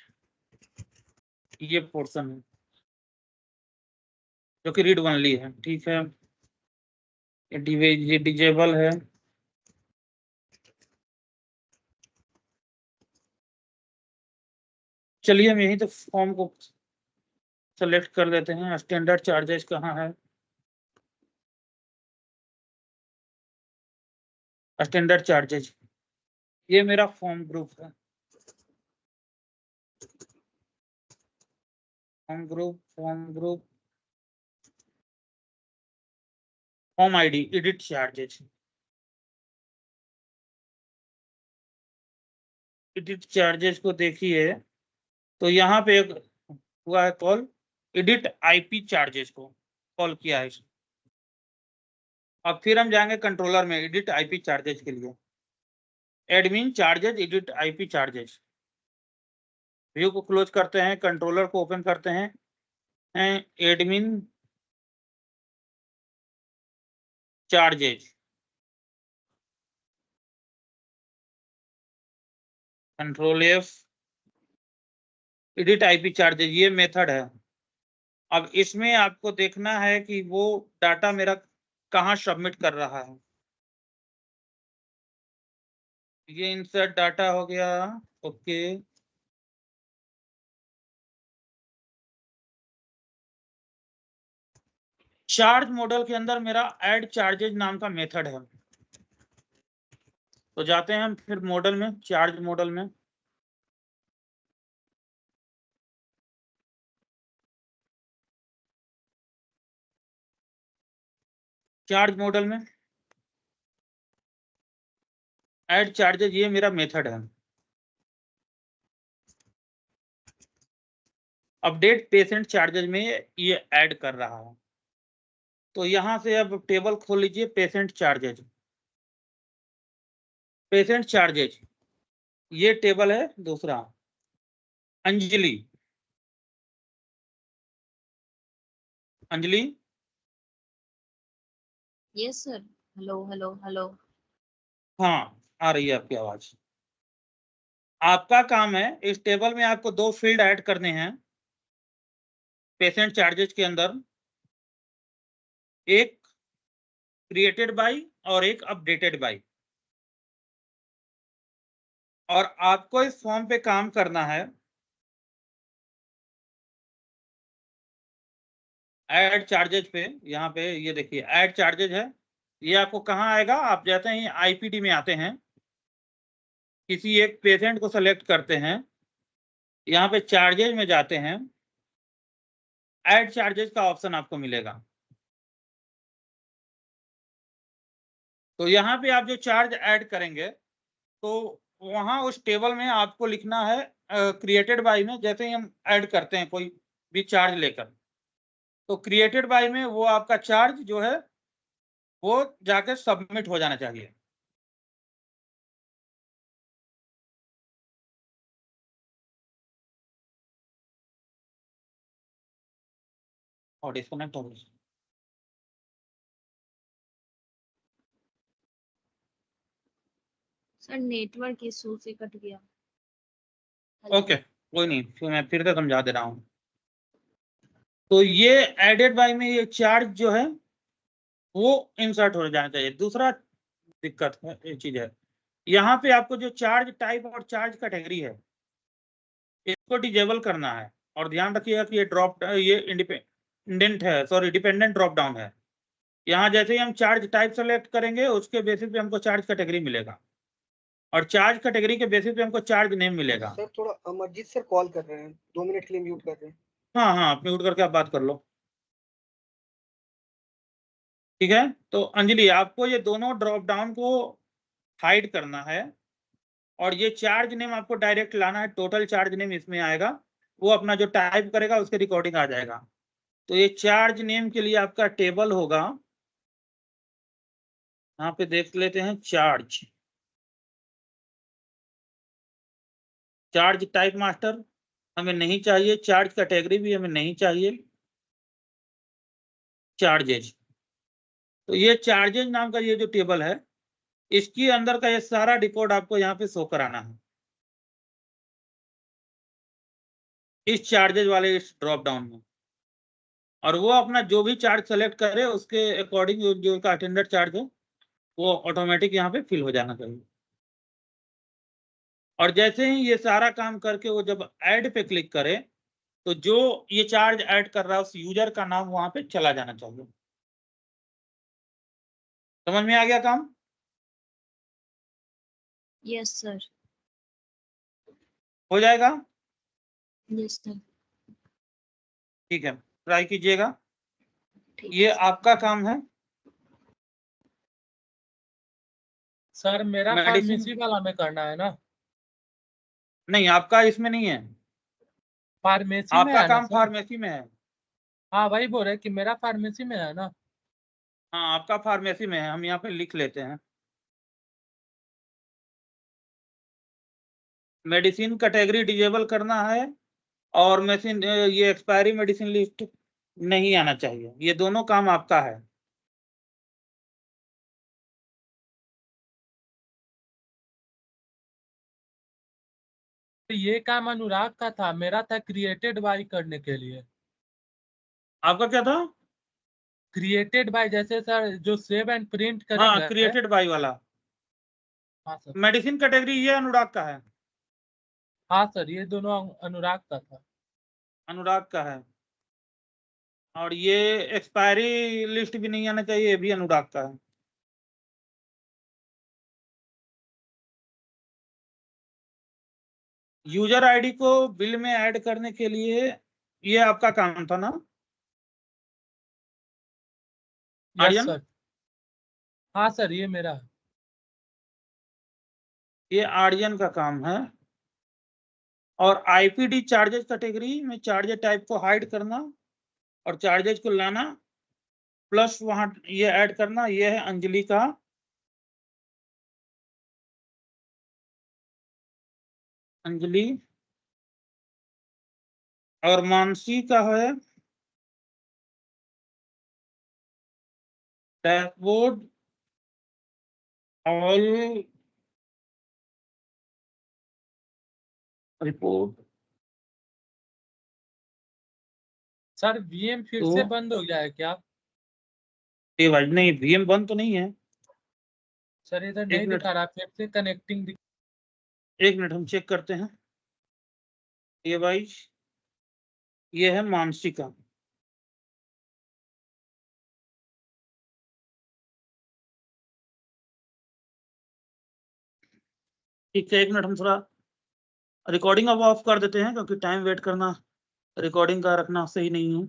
ये पोर्शन है जो कि रीड ओनली है। ठीक है, ये डिजेबल है। चलिए हम यहीं तो फॉर्म को सेलेक्ट कर देते हैं। स्टैंडर्ड चार्जेस कहाँ है? स्टैंडर्ड चार्जेज, ये मेरा फॉर्म ग्रुप है। Form group, form group, form ID, edit charges, edit charges को देखिए तो यहाँ पे एक हुआ है कॉल, एडिट आईपी चार्जेस को कॉल किया है। अब फिर हम जाएंगे कंट्रोलर में एडिट आईपी चार्जेस के लिए। Admin charges, edit IP charges, view को क्लोज करते हैं, कंट्रोलर को ओपन करते हैं। Admin charges, control F, edit IP charges, ये मेथड है। अब इसमें आपको देखना है कि वो डाटा मेरा कहाँ सबमिट कर रहा है। ये इंसर्ट डाटा हो गया, ओके। चार्ज मॉडल के अंदर मेरा ऐड चार्जेज नाम का मेथड है। तो जाते हैं हम फिर मॉडल में, चार्ज मॉडल में। चार्ज मॉडल में ऐड चार्जेज, ये मेरा मेथड है। अपडेट पेशेंट चार्जेज में ये ऐड कर रहा है। तो यहां से अब टेबल खोल लीजिए, पेशेंट चार्जेज। पेशेंट चार्जेज ये टेबल है दूसरा। Anjali, Anjali yes sir. Hello hello hello. हाँ, आ रही है आपकी आवाज। आपका काम है, इस टेबल में आपको 2 फील्ड ऐड करने हैं पेशेंट चार्जेज के अंदर, एक क्रिएटेड बाय और एक अपडेटेड बाय। और आपको इस फॉर्म पे काम करना है। ऐड चार्जेज पे, यहाँ पे ये देखिए ऐड चार्जेज है। ये आपको कहाँ आएगा, आप जाते हैं आईपीडी में आते हैं, किसी एक पेशेंट को सेलेक्ट करते हैं, यहाँ पे चार्जेज में जाते हैं, ऐड चार्जेज का ऑप्शन आपको मिलेगा। तो यहाँ पे आप जो चार्ज ऐड करेंगे तो वहां उस टेबल में आपको लिखना है क्रिएटेड बाय में। जैसे ही हम ऐड करते हैं कोई भी चार्ज लेकर, तो क्रिएटेड बाय में वो आपका चार्ज जो है वो जाकर सबमिट हो जाना चाहिए। और डिस्कनेक्ट हो गया। सर नेटवर्क इशू से कट गया। ओके, कोई नहीं, फिर मैं फिर से समझा दे रहा हूँ। तो ये एडेड बाय में ये चार्ज जो है वो इंसर्ट हो जाना चाहिए। दूसरा दिक्कत है, ये चीज है, यहाँ पे आपको जो चार्ज टाइप और चार्ज कैटेगरी है इसको डिजेबल करना है। और ध्यान रखिएगा कि ये इंडिपेंडेंट है, सॉरी डिपेंडेंट ड्रॉप डाउन है। यहाँ जैसे ही हम चार्ज टाइप सेलेक्ट करेंगे उसके बेसिस पे हमको चार्ज कैटेगरी मिलेगा, और चार्ज कैटेगरी के बेसिस पे हमको चार्ज नेम मिलेगा। सर थोड़ा अमरजीत सर कॉल कर रहे हैं, 2 मिनट के लिए म्यूट कर रहे हैं। हाँ हाँ, म्यूट करके आप बात कर लो, ठीक है। तो अंजलि, आपको ये दोनों ड्रॉप डाउन को हाइड करना है, और ये चार्ज नेम आपको डायरेक्ट लाना है। टोटल चार्ज नेम इसमें आएगा, वो अपना जो टाइप करेगा उसके रिकॉर्डिंग आ जाएगा। तो ये चार्ज नेम के लिए आपका टेबल होगा, यहाँ पे देख लेते हैं। चार्ज टाइप मास्टर हमें नहीं चाहिए, चार्ज कैटेगरी भी हमें नहीं चाहिए, चार्जेज। तो ये चार्जेज नाम का ये जो टेबल है इसके अंदर का ये सारा रिकॉर्ड आपको यहाँ पे शो कराना है, इस चार्जेज वाले इस ड्रॉप डाउन में। और वो अपना जो भी चार्ज सेलेक्ट करे उसके अकॉर्डिंग जो उसका अटेंडेंट चार्ज है वो ऑटोमेटिक यहाँ पे फिल हो जाना चाहिए। और जैसे ही ये सारा काम करके वो जब ऐड पे क्लिक करे तो जो ये चार्ज ऐड कर रहा है उस यूजर का नाम वहां पे चला जाना चाहिए। समझ में आ गया काम? Yes sir. हो जाएगा? Yes sir. ठीक है, ट्राई कीजिएगा। ठीक ये है सर। आपका काम है। सर मेरा मेडिसिन फार्मेसी वाला में करना है ना? नहीं, आपका इसमें नहीं है, फार्मेसी में आपका है ना काम सर? फार्मेसी में है। हाँ वही बोल रहे कि मेरा फार्मेसी में है ना? हाँ, आपका फार्मेसी में है, हम यहाँ पे लिख लेते हैं। मेडिसिन कैटेगरी डिजेबल करना है, और मेडिसिन ये एक्सपायरी मेडिसिन लिस्ट नहीं आना चाहिए। ये दोनों काम आपका है। तो ये काम अनुराग का था, मेरा था क्रिएटेड बाय करने के लिए। आपका क्या था? क्रिएटेड बाय जैसे सर जो सेव एंड प्रिंट हाँ, करेंगे। क्रिएटेड बाय वाला। हाँ सर। मेडिसिन कैटेगरी ये अनुराग का है। हाँ सर, ये दोनों अनुराग का था। अनुराग का है। और ये एक्सपायरी लिस्ट भी नहीं आना चाहिए, ये भी अनुराग का है। यूजर आईडी को बिल में ऐड करने के लिए ये आपका काम था ना यस आर्यन? सर। हाँ सर, ये मेरा है। ये आर्यन का काम है। और आईपीडी चार्जेस कैटेगरी में चार्जेस टाइप को हाइड करना और चार्जेस को लाना प्लस वहां ये ऐड करना। ये है अंजलि का अंजलि और मानसी का है dashboard all report. Sir VM फिर तो से बंद हो गया है क्या? ये भाई नहीं, वीएम बंद तो नहीं है। सर इधर एक नहीं मिनट। दिखा रहा, फिर से कनेक्टिंग एक मिनट हम चेक करते हैं। ये भाई ये है मानसी का। ठीक है, एक मिनट हम थोड़ा रिकॉर्डिंग अब ऑफ कर देते हैं क्योंकि टाइम वेट करना रिकॉर्डिंग का रखना सही नहीं है।